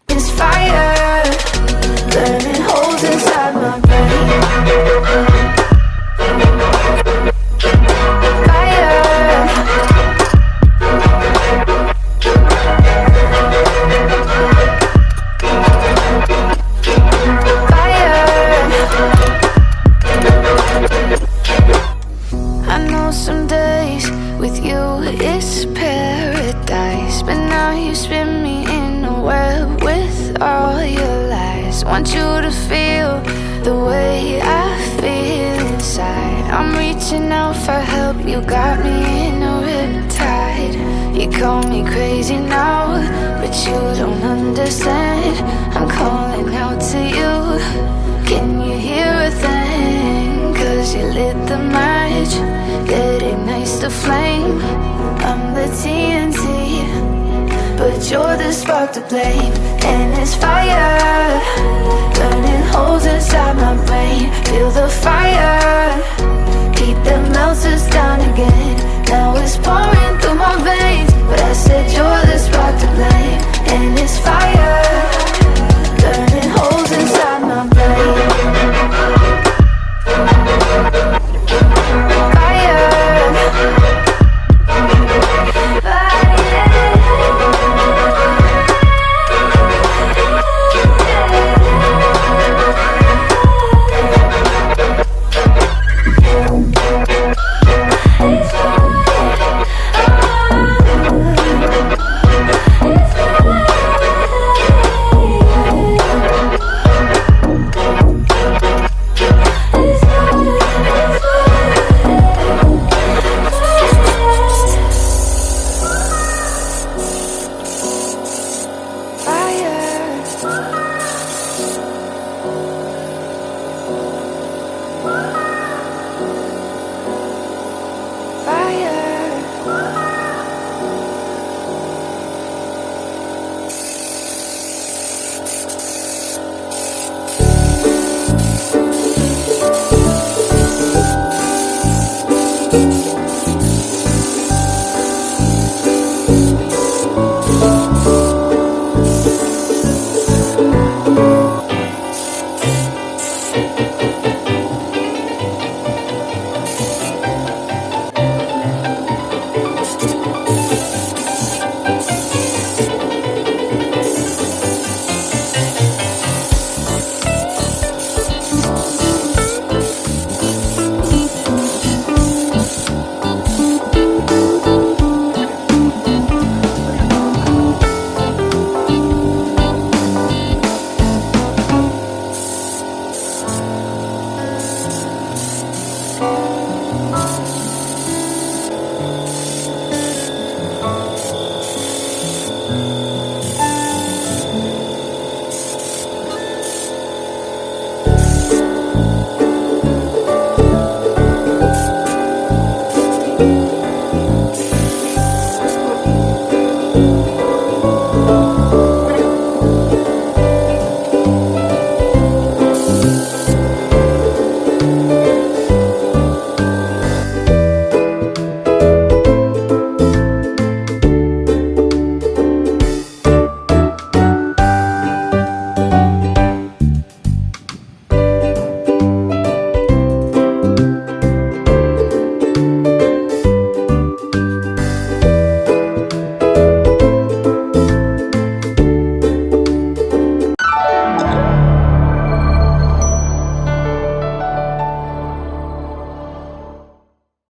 It's fire, burning holes inside my brain. Fire, I know some days with you it's paradise, but now you spin me in a web with all your lies. Want you to feel the way I feel inside. I'm reaching out for help, you got me in a riptide. You call me crazy now, but you don't understand. I'm calling out to you, can you hear a thing? Cause you lit the match that ignites the flame. I'm the TNT, but you're the spark to blame. And it's fire, burning holes inside my brain. Feel the fire, heat that melts us down again. Now it's pouring through my veins, but I said you're the spark to blame. And it's fire, burning holes inside my brain. Thank